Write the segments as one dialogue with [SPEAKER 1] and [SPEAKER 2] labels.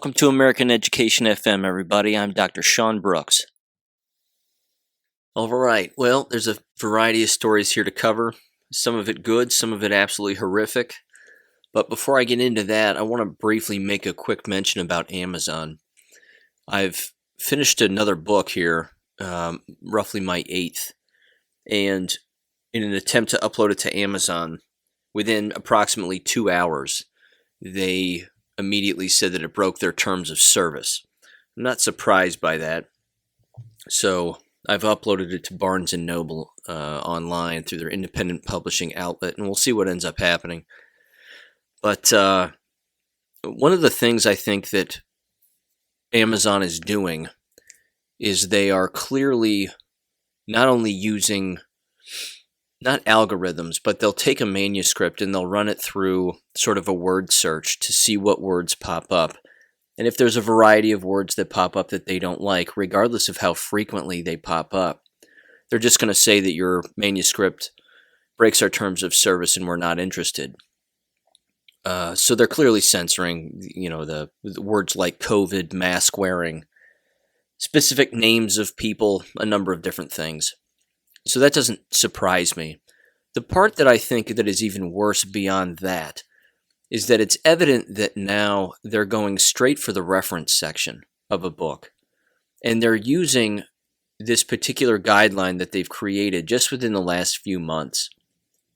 [SPEAKER 1] Welcome to American Education FM, everybody. I'm Dr. Sean Brooks. All right, well, there's a variety of stories here to cover. Some of it good, some of it absolutely horrific. But before I get into that, I want to briefly make a quick mention about Amazon. I've finished another book here, roughly my 8th, and in an attempt to upload it to Amazon, within approximately 2 hours, they immediately said that it broke their terms of service. I'm not surprised by that. So I've uploaded it to Barnes & Noble online through their independent publishing outlet, and we'll see what ends up happening. But one of the things I think that Amazon is doing is they are clearly not only using not algorithms, but they'll take a manuscript and they'll run it through sort of a word search to see what words pop up. And if there's a variety of words that pop up that they don't like, regardless of how frequently they pop up, they're just going to say that your manuscript breaks our terms of service and we're not interested. So they're clearly censoring, the words like COVID, mask wearing, specific names of people, a number of different things. So that doesn't surprise me. The part that I think that is even worse beyond that is that it's evident that now they're going straight for the reference section of a book. And they're using this particular guideline that they've created just within the last few months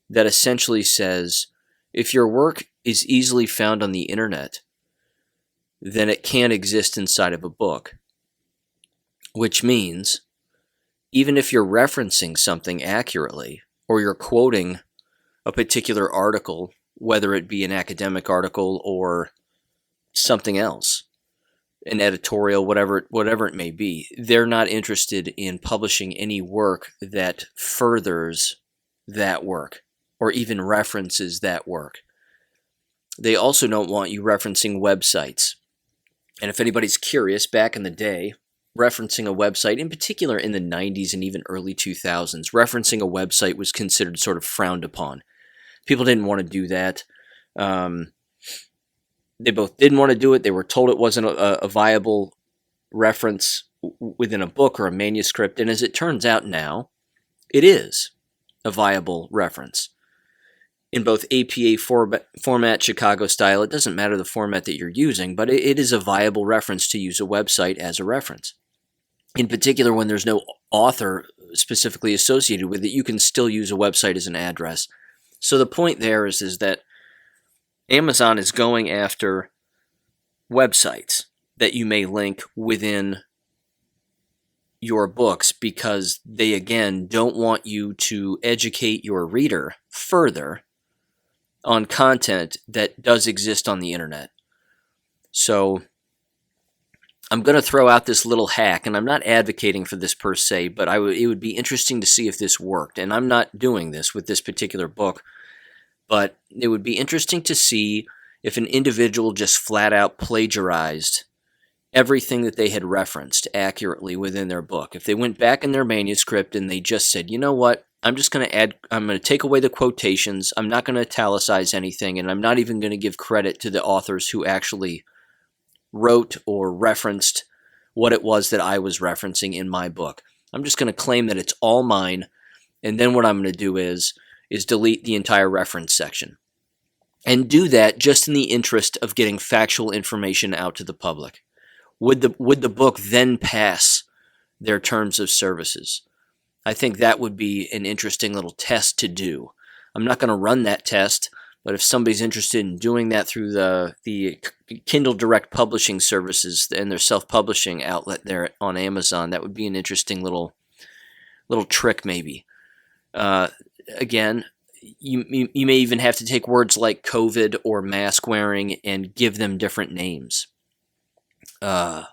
[SPEAKER 1] that essentially says, if your work is easily found on the internet, then it can't exist inside of a book. Which means, even if you're referencing something accurately, or you're quoting a particular article, whether it be an academic article or something else, an editorial, whatever it may be, they're not interested in publishing any work that furthers that work, or even references that work. They also don't want you referencing websites. And if anybody's curious, back in the day, referencing a website, in particular in the 90s and even early 2000s, referencing a website was considered sort of frowned upon. People didn't want to do that. They both didn't want to do it. They were told it wasn't a viable reference within a book or a manuscript. And as it turns out now, it is a viable reference. In both APA format, Chicago style, it doesn't matter the format that you're using, but it is a viable reference to use a website as a reference. In particular, when there's no author specifically associated with it, you can still use a website as an address. So the point there is that Amazon is going after websites that you may link within your books because they, again, don't want you to educate your reader further on content that does exist on the internet. So I'm going to throw out this little hack, and I'm not advocating for this per se, but it would be interesting to see if this worked. And I'm not doing this with this particular book, but it would be interesting to see if an individual just flat out plagiarized everything that they had referenced accurately within their book. If they went back in their manuscript and they just said, you know what, I'm going to take away the quotations, I'm not going to italicize anything, and I'm not even going to give credit to the authors who actually wrote or referenced what it was that I was referencing in my book. I'm just going to claim that it's all mine, and then what I'm going to do is delete the entire reference section. And do that just in the interest of getting factual information out to the public. Would the book then pass their terms of services? I think that would be an interesting little test to do. I'm not going to run that test, but if somebody's interested in doing that through the Kindle Direct Publishing services and their self-publishing outlet there on Amazon, that would be an interesting little trick maybe. Again, you may even have to take words like COVID or mask wearing and give them different names.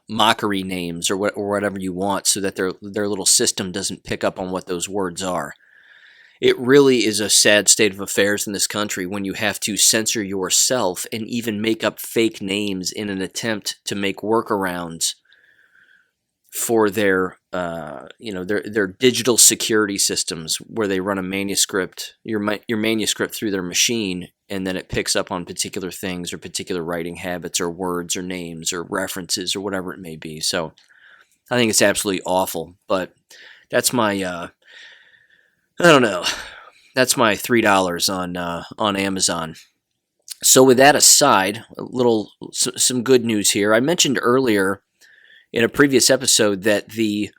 [SPEAKER 1] Mockery names or whatever you want so that their little system doesn't pick up on what those words are. It really is a sad state of affairs in this country when you have to censor yourself and even make up fake names in an attempt to make workarounds for their their digital security systems, where they run a manuscript, your manuscript through their machine, and then it picks up on particular things or particular writing habits or words or names or references or whatever it may be. So I think it's absolutely awful, but that's my I don't know. That's my $3 on Amazon. So with that aside, some good news here. I mentioned earlier in a previous episode that the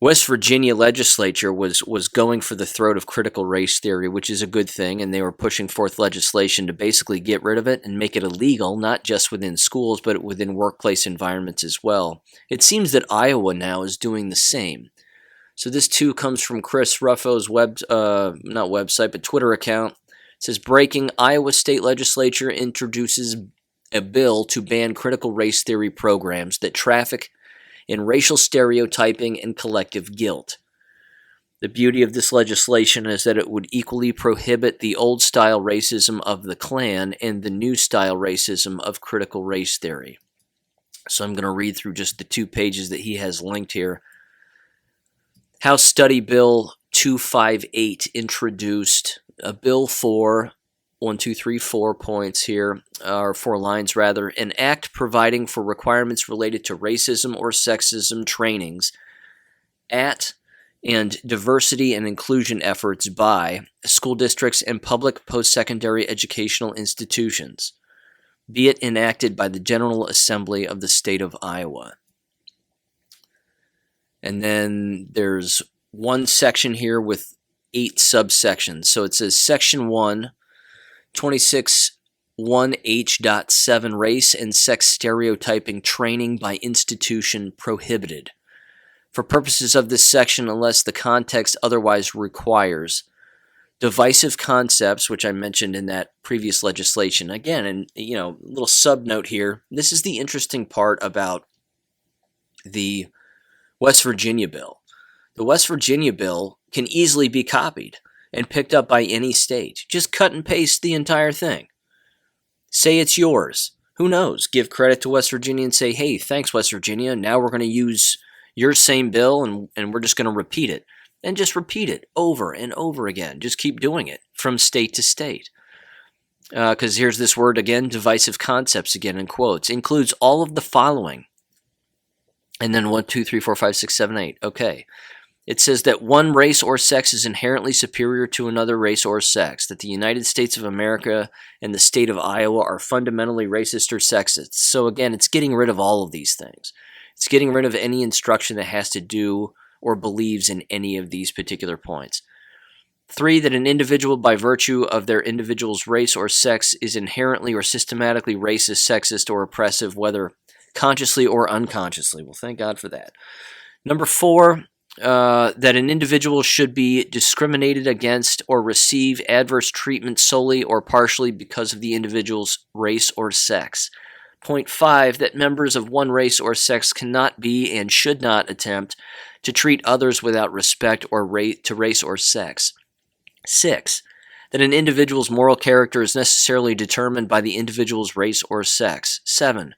[SPEAKER 1] West Virginia legislature was going for the throat of critical race theory, which is a good thing, and they were pushing forth legislation to basically get rid of it and make it illegal, not just within schools, but within workplace environments as well. It seems that Iowa now is doing the same. So this too comes from Chris Ruffo's not website, but Twitter account. It says, breaking, Iowa state legislature introduces a bill to ban critical race theory programs that traffic in racial stereotyping and collective guilt. The beauty of this legislation is that it would equally prohibit the old-style racism of the Klan and the new-style racism of critical race theory. So I'm going to read through just the 2 pages that he has linked here. House Study Bill 258 introduced a bill for 4 points here, or 4 lines rather, an act providing for requirements related to racism or sexism trainings at and diversity and inclusion efforts by school districts and public post-secondary educational institutions, be it enacted by the General Assembly of the State of Iowa. And then there's one section here with 8 subsections. So it says Section 1, 26(1)H.7, race and sex stereotyping training by institution prohibited. For purposes of this section, unless the context otherwise requires, divisive concepts, which I mentioned in that previous legislation. Again, and little subnote here, this is the interesting part about the West Virginia bill. The West Virginia bill can easily be copied and picked up by any state. Just cut and paste the entire thing. Say it's yours. Who knows? Give credit to West Virginia and say, hey, thanks, West Virginia. Now we're going to use your same bill and we're just going to repeat it. And just repeat it over and over again. Just keep doing it from state to state. Because here's this word again, divisive concepts again in quotes. Includes all of the following. And then 1, 2, 3, 4, 5, 6, 7, 8. Okay. It says that one race or sex is inherently superior to another race or sex, that the United States of America and the state of Iowa are fundamentally racist or sexist. So again, it's getting rid of all of these things. It's getting rid of any instruction that has to do or believes in any of these particular points. 3, that an individual by virtue of their individual's race or sex is inherently or systematically racist, sexist, or oppressive, whether consciously or unconsciously. Well, thank God for that. Number 4, that an individual should be discriminated against or receive adverse treatment solely or partially because of the individual's race or sex. Point 5, that members of one race or sex cannot be and should not attempt to treat others without respect or to race or sex. 6, that an individual's moral character is necessarily determined by the individual's race or sex. 7,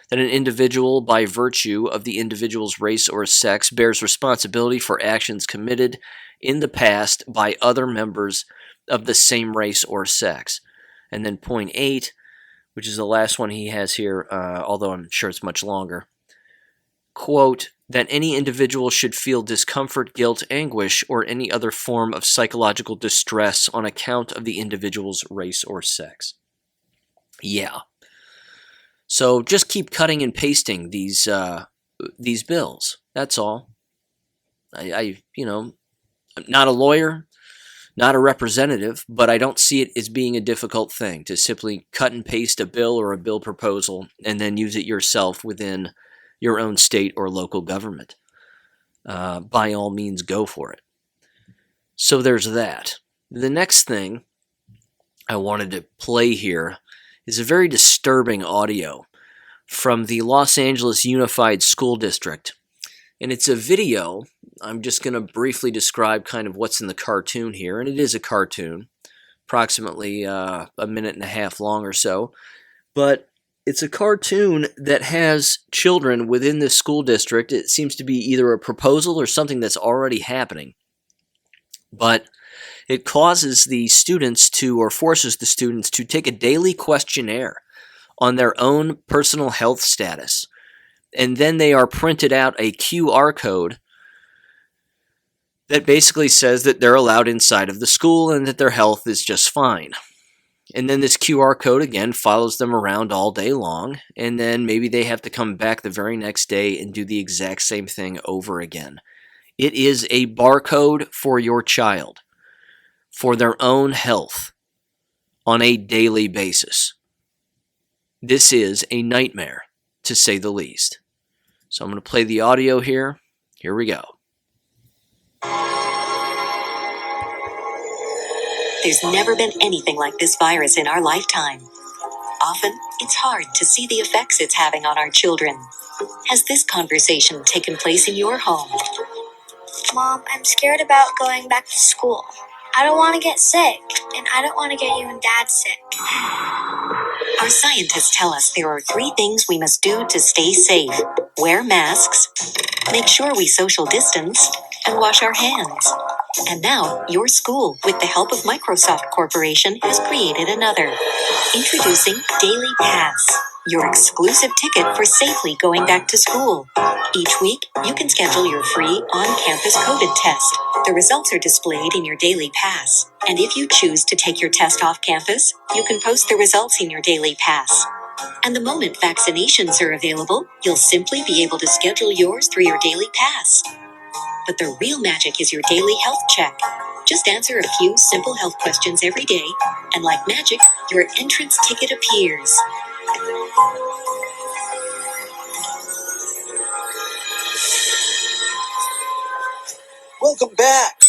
[SPEAKER 1] that an individual, by virtue of the individual's race or sex, bears responsibility for actions committed in the past by other members of the same race or sex. And then point 8, which is the last one he has here, although I'm sure it's much longer. Quote, that any individual should feel discomfort, guilt, anguish, or any other form of psychological distress on account of the individual's race or sex. Yeah. So just keep cutting and pasting these bills. That's all. I'm not a lawyer, not a representative, but I don't see it as being a difficult thing to simply cut and paste a bill or a bill proposal and then use it yourself within your own state or local government. By all means, go for it. So there's that. The next thing I wanted to play here is a very disturbing audio from the Los Angeles Unified School District. And it's a video. I'm just going to briefly describe kind of what's in the cartoon here. And it is a cartoon, approximately a minute and a half long or so. But It's a cartoon that has children within this school district. It seems to be either a proposal or something that's already happening. But it causes the students to, or forces the students to take a daily questionnaire on their own personal health status. And then they are printed out a QR code that basically says that they're allowed inside of the school and that their health is just fine. And then this QR code again follows them around all day long, and then maybe they have to come back the very next day and do the exact same thing over again. It is a barcode for your child, for their own health, on a daily basis. This is a nightmare, to say the least. So I'm going to play the audio here. Here we go.
[SPEAKER 2] There's never been anything like this virus in our lifetime. Often, it's hard to see the effects it's having on our children. Has this conversation taken place in your home?
[SPEAKER 3] Mom, I'm scared about going back to school. I don't want to get sick, and I don't want to get you and Dad sick.
[SPEAKER 2] Our scientists tell us there are 3 things we must do to stay safe. Wear masks, make sure we social distance, and wash our hands. And now, your school, with the help of Microsoft Corporation, has created another. Introducing Daily Pass, your exclusive ticket for safely going back to school. Each week, you can schedule your free on-campus COVID test. The results are displayed in your Daily Pass. And if you choose to take your test off campus, you can post the results in your Daily Pass. And the moment vaccinations are available, you'll simply be able to schedule yours through your Daily Pass. But the real magic is your daily health check. Just answer a few simple health questions every day, and like magic, your entrance ticket appears.
[SPEAKER 4] Welcome back.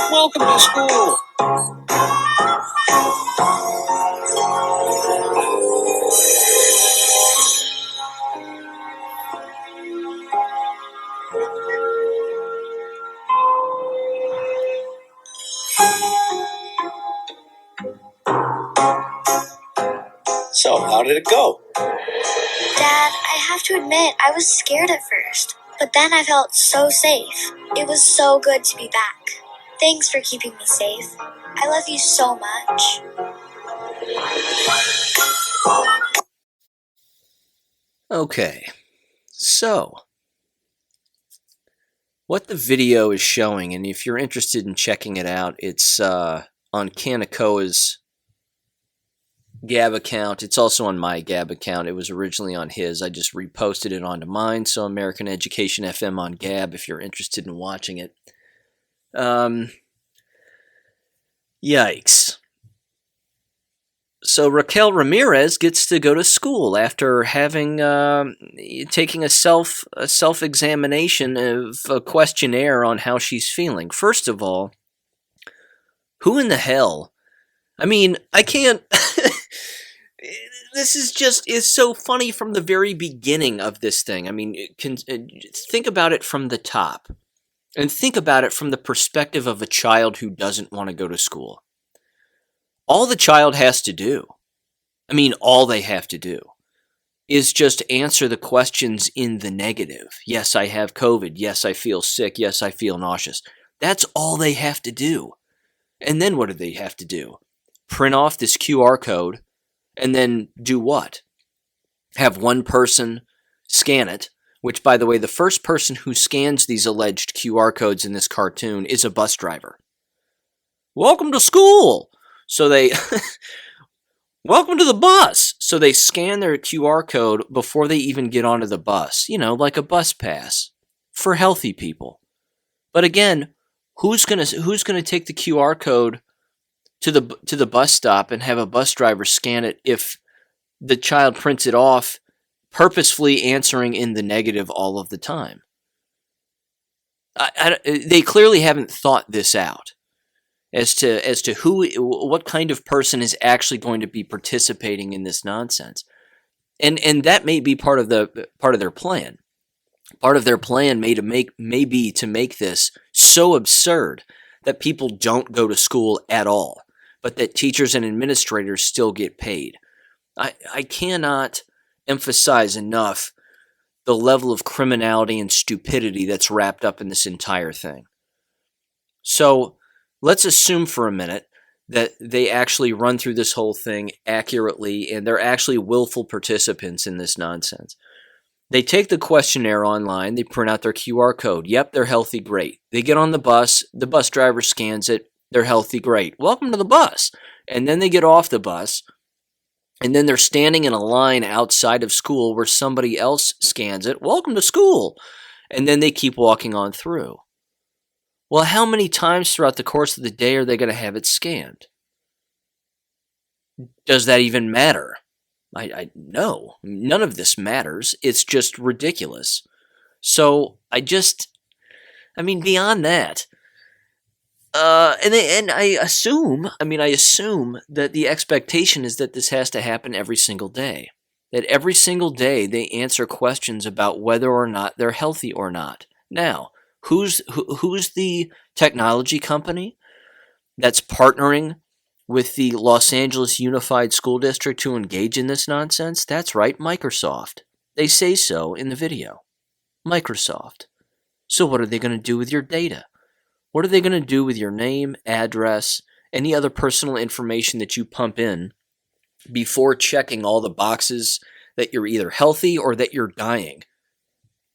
[SPEAKER 4] Welcome to school. So, how did it go?
[SPEAKER 3] Dad, I have to admit, I was scared at first, but then I felt so safe. It was so good to be back. Thanks for keeping me safe. I love you so much.
[SPEAKER 1] Okay, so what the video is showing, and if you're interested in checking it out, it's on Kanakoa's Gab account. It's also on my Gab account. It was originally on his. I just reposted it onto mine. So American Education FM on Gab if you're interested in watching it. Yikes. So Raquel Ramirez gets to go to school after having taking a self-examination of a questionnaire on how she's feeling. First of all, who in the hell? I mean, I can't... This is so funny from the very beginning of this thing. I mean, think about it from the top. And think about it from the perspective of a child who doesn't want to go to school. All the child has to do, all they have to do, is just answer the questions in the negative. Yes, I have COVID. Yes, I feel sick. Yes, I feel nauseous. That's all they have to do. And then what do they have to do? Print off this QR code and then do what? Have one person scan it, which, by the way, the first person who scans these alleged QR codes in this cartoon is a bus driver. Welcome to school! So they... Welcome to the bus! So they scan their QR code before they even get onto the bus. You know, like a bus pass for healthy people. But again, who's gonna take the QR code to the bus stop and have a bus driver scan it if the child prints it off, purposefully answering in the negative all of the time? They clearly haven't thought this out as to what kind of person is actually going to be participating in this nonsense, and that may be part of their plan. Part of their plan may be to make this so absurd that people don't go to school at all, but that teachers and administrators still get paid. I cannot emphasize enough the level of criminality and stupidity that's wrapped up in this entire thing. So let's assume for a minute that they actually run through this whole thing accurately and they're actually willful participants in this nonsense. They take the questionnaire online, they print out their QR code. Yep, they're healthy, great. They get on the bus driver scans it, they're healthy, great. Welcome to the bus. And then they get off the bus, and then they're standing in a line outside of school where somebody else scans it. Welcome to school. And then they keep walking on through. Well, how many times throughout the course of the day are they going to have it scanned? Does that even matter? No, none of this matters. It's just ridiculous. So beyond that, and I assume that the expectation is that this has to happen every single day. That every single day they answer questions about whether or not they're healthy or not. Now, who's the technology company that's partnering with the Los Angeles Unified School District to engage in this nonsense? That's right, Microsoft. They say so in the video. Microsoft. So what are they going to do with your data? What are they going to do with your name, address, any other personal information that you pump in before checking all the boxes that you're either healthy or that you're dying?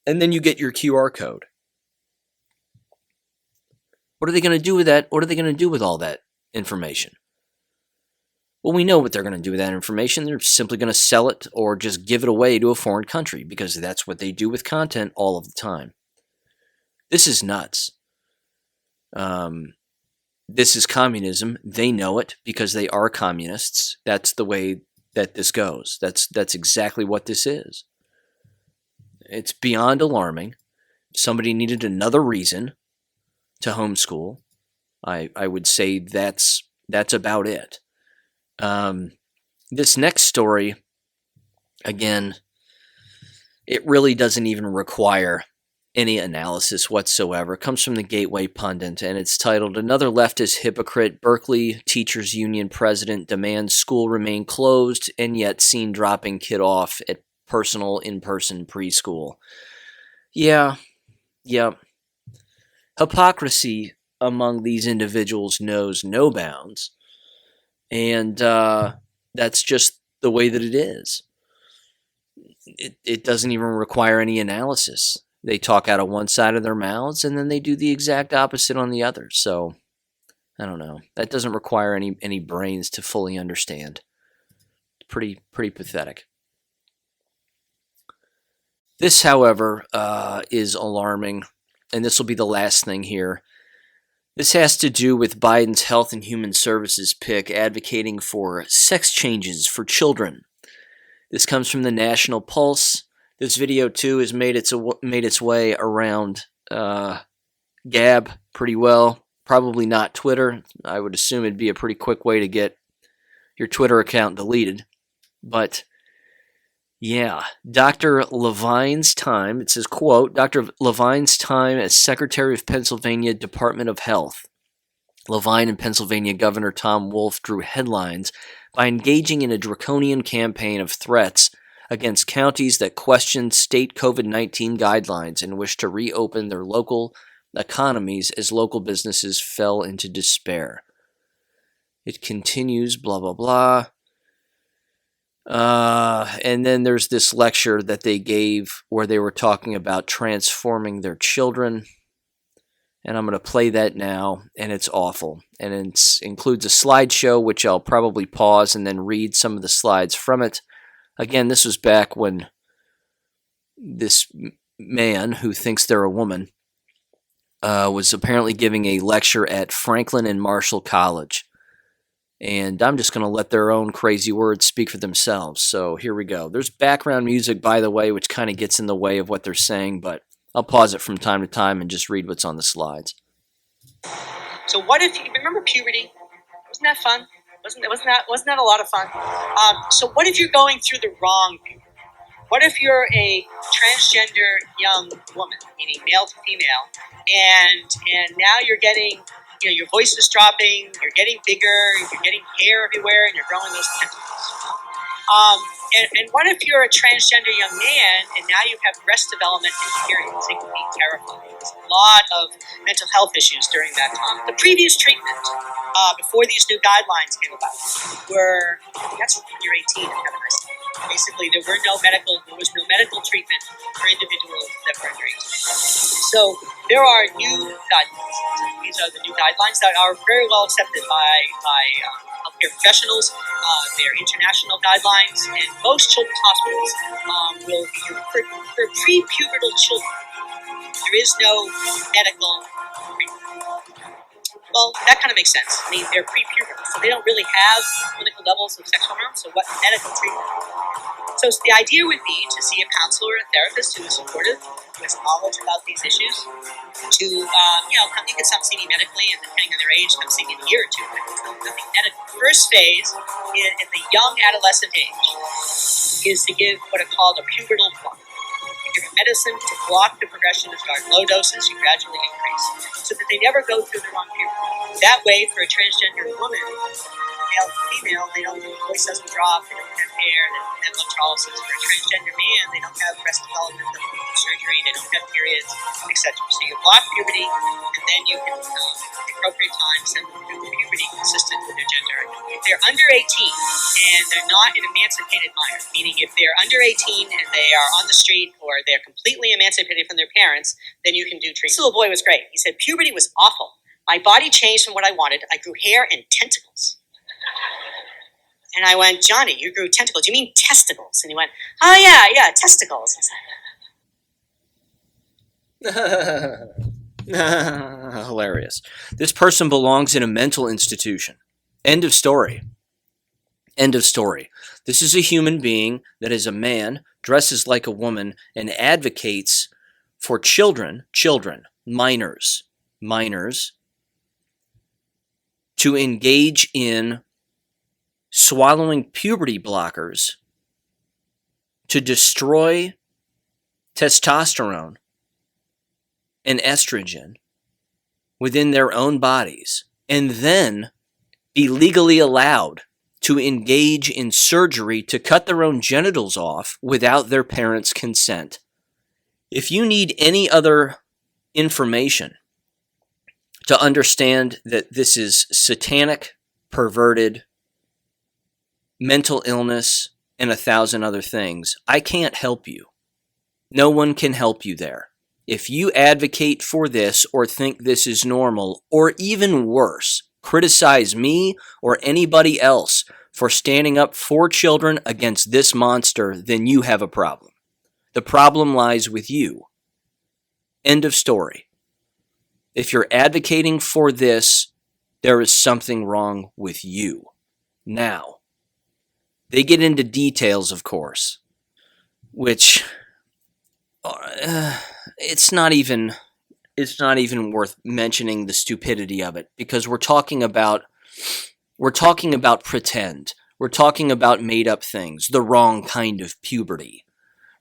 [SPEAKER 1] And then you get your QR code. What are they going to do with that? What are they going to do with all that information? Well, we know what they're going to do with that information. They're simply going to sell it or just give it away to a foreign country because that's what they do with content all of the time. This is nuts. This is communism. They know it because they are communists. That's the way that this goes. That's exactly what this is. It's beyond alarming. Somebody needed another reason to homeschool. I would say that's about it. This next story, again, it really doesn't even require any analysis whatsoever. It comes from the Gateway Pundit, and it's titled, "Another Leftist Hypocrite, Berkeley Teachers Union President Demands School Remain Closed and Yet Seen Dropping Kid Off at Personal In-Person Preschool." Yeah. Hypocrisy among these individuals knows no bounds. And that's just the way that it is. It doesn't even require any analysis. They talk out of one side of their mouths, and then they do the exact opposite on the other. So, I don't know. That doesn't require any brains to fully understand. Pretty pathetic. This, however, is alarming, and this will be the last thing here. This has to do with Biden's Health and Human Services pick advocating for sex changes for children. This comes from the National Pulse. This video, too, has made its way around Gab pretty well. Probably not Twitter. I would assume it'd be a pretty quick way to get your Twitter account deleted. But, yeah, Dr. Levine's time, it says, quote, Dr. Levine's time as Secretary of Pennsylvania Department of Health. Levine and Pennsylvania Governor Tom Wolf drew headlines by engaging in a draconian campaign of threats against counties that questioned state COVID-19 guidelines and wished to reopen their local economies as local businesses fell into despair. It continues, blah, blah, blah. And then there's this lecture that they gave where they were talking about transforming their children. And I'm going to play that now, and it's awful. And it includes a slideshow, which I'll probably pause and then read some of the slides from it. Again, this was back when this man who thinks they're a woman was apparently giving a lecture at Franklin and Marshall College. And I'm just going to let their own crazy words speak for themselves. So here we go. There's background music, by the way, which kind of gets in the way of what they're saying, but I'll pause it from time to time and just read what's on the slides.
[SPEAKER 5] So what if you remember puberty? Wasn't that fun? Wasn't that a lot of fun? So what if you're going through the wrong puberty? What if you're a transgender young woman, meaning male to female, and now you're getting your voice is dropping, you're getting bigger, you're getting hair everywhere, and you're growing those tentacles. And what if you're a transgender young man and now you have breast development in periods? It can be terrifying. There's a lot of mental health issues during that time. The previous treatment, before these new guidelines came about, that's when you're 18 and have a nice time. Basically, there was no medical treatment for individuals that were under 18. So there are new guidelines. These are the new guidelines that are very well accepted by healthcare professionals. They're international guidelines, and most children's hospitals will, for pre-pubertal children, there is no medical treatment. Well, that kind of makes sense. I mean, they're pre-pubertal, so they don't really have clinical levels of sex hormones, so what medical treatment? So the idea would be to see a counselor or a therapist who is supportive, who has knowledge about these issues, to, you can some see me medically, and depending on their age, come see me in a year or two. Nothing medical. The first phase, in the young adolescent age, is to give what are called a pubertal block. You give a medicine to block the progression to start low doses, you gradually increase, so that they never go through the wrong puberty. That way, for a transgender woman, male to female, their voice doesn't drop, they don't have hair, they don't have electrolysis. For a transgender man, they don't have breast development, they don't need surgery, they don't have periods, etc. So you block puberty, and then you can, at the appropriate time, send them through puberty consistent with their gender. If they're under 18 and they're not an emancipated minor, meaning if they're under 18 and they are on the street or they're completely emancipated from their parents, then you can do treatment. This little boy was great. He said, puberty was awful. My body changed from what I wanted. I grew hair and tentacles. And I went, Johnny, you grew tentacles. You mean testicles? And he went, oh, yeah, testicles.
[SPEAKER 1] Hilarious. This person belongs in a mental institution. End of story. End of story. This is a human being that is a man, dresses like a woman, and advocates for children, minors, to engage in swallowing puberty blockers to destroy testosterone and estrogen within their own bodies, and then be legally allowed to engage in surgery to cut their own genitals off without their parents' consent. If you need any other information to understand that this is satanic, perverted, mental illness, and 1,000 other things, I can't help you. No one can help you there. If you advocate for this or think this is normal, or even worse, criticize me or anybody else for standing up for children against this monster, then you have a problem. The problem lies with you. End of story. If you're advocating for this, there is something wrong with you. Now, they get into details, of course, which it's not even worth mentioning the stupidity of it, because we're talking about pretend. We're talking about made up things, the wrong kind of puberty.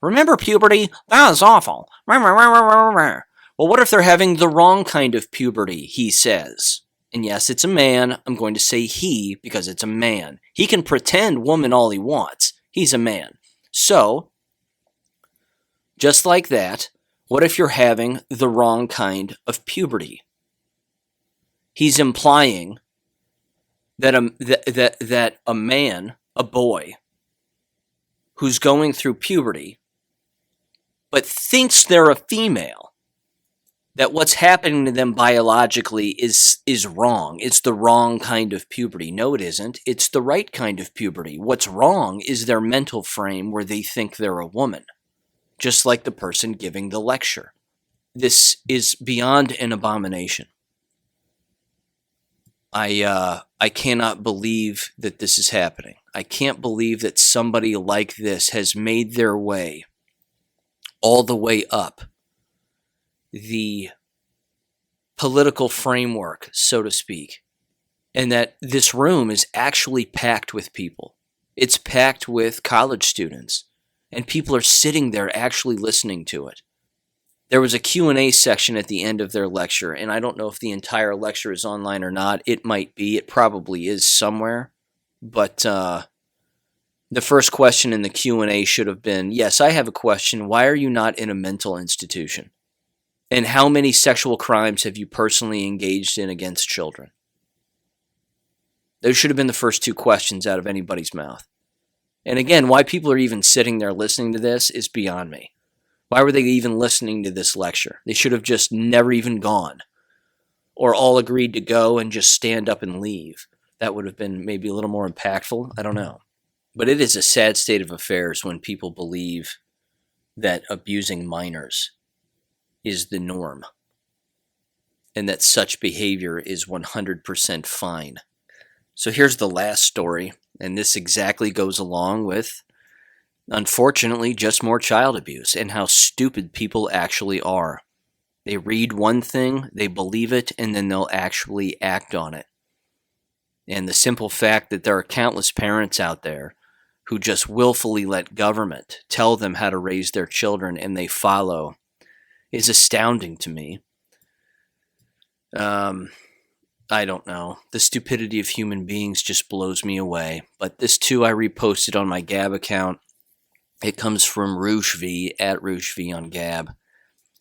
[SPEAKER 1] Remember puberty? That was awful. Well, what if they're having the wrong kind of puberty, he says. And yes, it's a man. I'm going to say he because it's a man. He can pretend woman all he wants. He's a man. So, just like that, what if you're having the wrong kind of puberty? He's implying that a man, a boy, who's going through puberty, but thinks they're a female, that what's happening to them biologically is wrong. It's the wrong kind of puberty. No, it isn't. It's the right kind of puberty. What's wrong is their mental frame where they think they're a woman, just like the person giving the lecture. This is beyond an abomination. I cannot believe that this is happening. I can't believe that somebody like this has made their way all the way up the political framework, so to speak, and that this room is actually packed with people. It's packed with college students, and people are sitting there actually listening to it. There was a Q&A section at the end of their lecture, and I don't know if the entire lecture is online or not. It might be. It probably is somewhere. But the first question in the Q&A should have been, yes, I have a question. Why are you not in a mental institution? And how many sexual crimes have you personally engaged in against children? Those should have been the first two questions out of anybody's mouth. And again, why people are even sitting there listening to this is beyond me. Why were they even listening to this lecture? They should have just never even gone, or all agreed to go and just stand up and leave. That would have been maybe a little more impactful. I don't know. But it is a sad state of affairs when people believe that abusing minors is the norm and that such behavior is 100% fine. So here's the last story, and this exactly goes along with, unfortunately, just more child abuse and how stupid people actually are. They read one thing, they believe it, and then they'll actually act on it. And the simple fact that there are countless parents out there who just willfully let government tell them how to raise their children and they follow is astounding to me. I don't know. The stupidity of human beings just blows me away. But this too I reposted on my Gab account. It comes from Rouge at Rouge on Gab.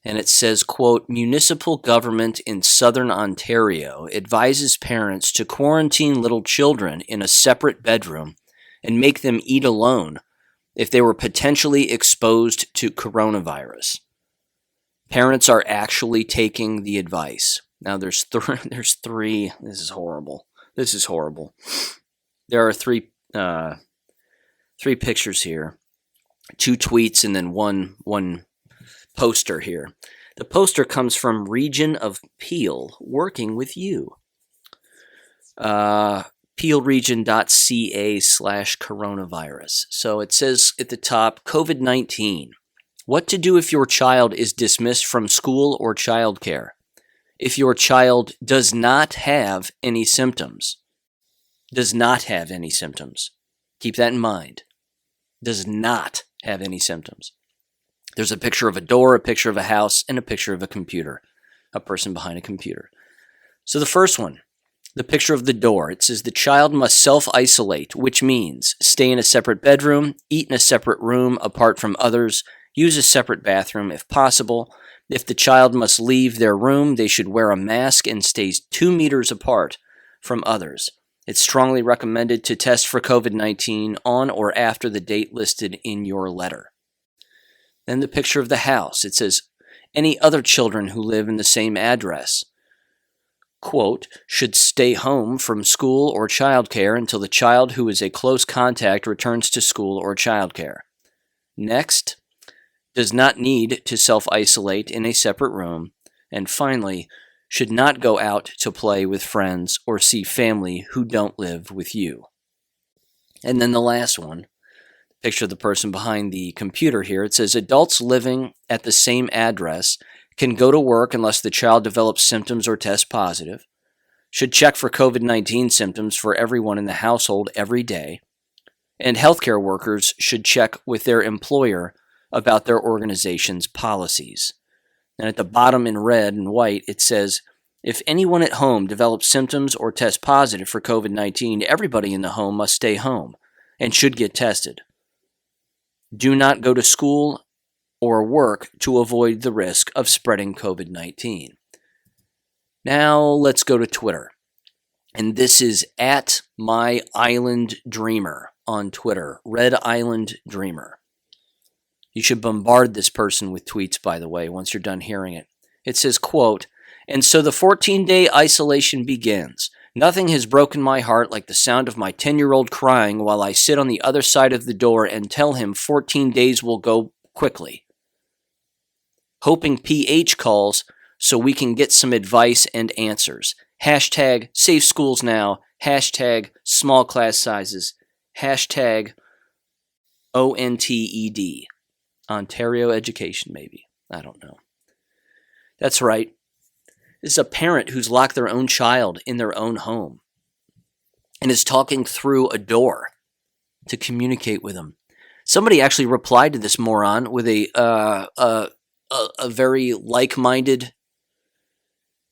[SPEAKER 1] And it says, quote, municipal government in southern Ontario advises parents to quarantine little children in a separate bedroom and make them eat alone if they were potentially exposed to coronavirus. Parents are actually taking the advice. Now there's three. This is horrible. There are three pictures here, 2 tweets, and then one poster here. The poster comes from Region of Peel, working with you. peelregion.ca/coronavirus. So it says at the top, COVID-19. What to do if your child is dismissed from school or childcare? If your child does not have any symptoms. Does not have any symptoms. Keep that in mind. Does not have any symptoms. There's a picture of a door, a picture of a house, and a picture of a computer. A person behind a computer. So the first one, the picture of the door. It says the child must self-isolate, which means stay in a separate bedroom, eat in a separate room apart from others, use a separate bathroom if possible. If the child must leave their room, they should wear a mask and stay 2 meters apart from others. It's strongly recommended to test for COVID-19 on or after the date listed in your letter. Then the picture of the house. It says, any other children who live in the same address, quote, should stay home from school or childcare until the child who is a close contact returns to school or childcare. Next, does not need to self-isolate in a separate room. And finally, should not go out to play with friends or see family who don't live with you. And then the last one, picture of the person behind the computer here. It says adults living at the same address can go to work unless the child develops symptoms or tests positive, should check for COVID-19 symptoms for everyone in the household every day, and healthcare workers should check with their employer about their organization's policies. And at the bottom in red and white, it says, if anyone at home develops symptoms or tests positive for COVID-19, everybody in the home must stay home and should get tested. Do not go to school or work to avoid the risk of spreading COVID-19. Now let's go to Twitter. And this is at My Island Dreamer on Twitter, Red Island Dreamer. You should bombard this person with tweets, by the way, once you're done hearing it. It says, quote, and so the 14-day isolation begins. Nothing has broken my heart like the sound of my 10-year-old crying while I sit on the other side of the door and tell him 14 days will go quickly. Hoping PH calls so we can get some advice and answers. Hashtag safe schools now. Hashtag small class sizes. Hashtag ONTED. Ontario education, maybe. I don't know. That's right. This is a parent who's locked their own child in their own home and is talking through a door to communicate with him. Somebody actually replied to this moron with a a very like-minded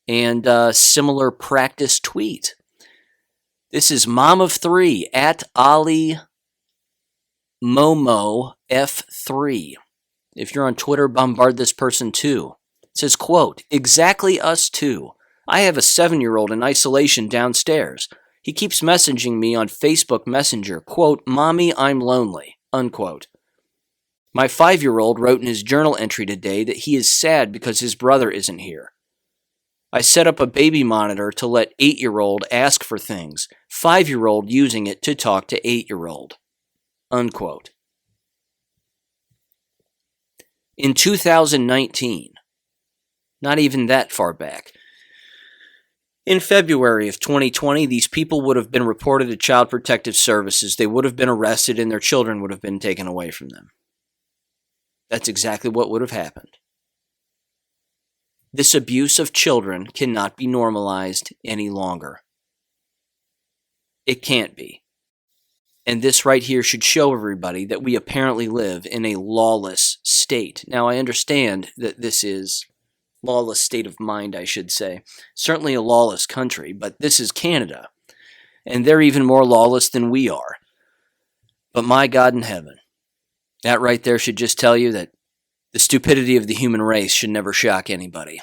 [SPEAKER 1] and similar practice tweet. This is Mom of Three at Ali Momo F3. If you're on Twitter, bombard this person too. It says, quote, exactly us too. I have a 7-year-old in isolation downstairs. He keeps messaging me on Facebook Messenger, quote, Mommy, I'm lonely, unquote. My 5-year-old wrote in his journal entry today that he is sad because his brother isn't here. I set up a baby monitor to let 8-year-old ask for things, 5-year-old using it to talk to 8-year-old, unquote. In 2019, not even that far back, in February of 2020, these people would have been reported to Child Protective Services. They would have been arrested and their children would have been taken away from them. That's exactly what would have happened. This abuse of children cannot be normalized any longer. It can't be. And this right here should show everybody that we apparently live in a lawless state. Now, I understand that this is lawless state of mind, I should say. Certainly a lawless country, but this is Canada. And they're even more lawless than we are. But my God in heaven, that right there should just tell you that the stupidity of the human race should never shock anybody.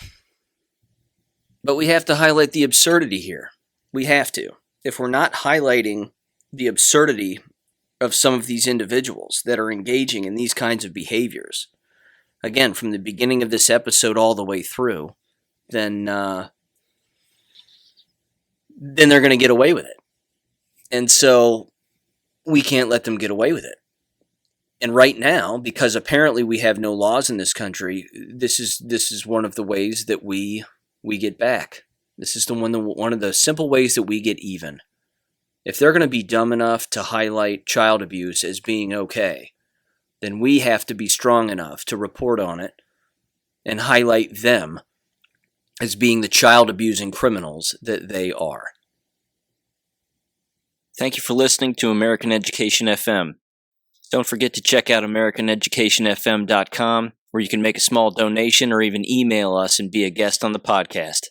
[SPEAKER 1] But we have to highlight the absurdity here. We have to. If we're not highlighting the absurdity of some of these individuals that are engaging in these kinds of behaviors, again, from the beginning of this episode all the way through, then they're going to get away with it. And so we can't let them get away with it. And right now, because apparently we have no laws in this country, this is one of the ways that we get back. This is one of the simple ways that we get even. If they're going to be dumb enough to highlight child abuse as being okay, then we have to be strong enough to report on it and highlight them as being the child abusing criminals that they are. Thank you for listening to American Education FM. Don't forget to check out AmericanEducationFM.com, where you can make a small donation or even email us and be a guest on the podcast.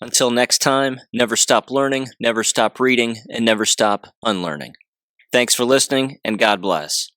[SPEAKER 1] Until next time, never stop learning, never stop reading, and never stop unlearning. Thanks for listening, and God bless.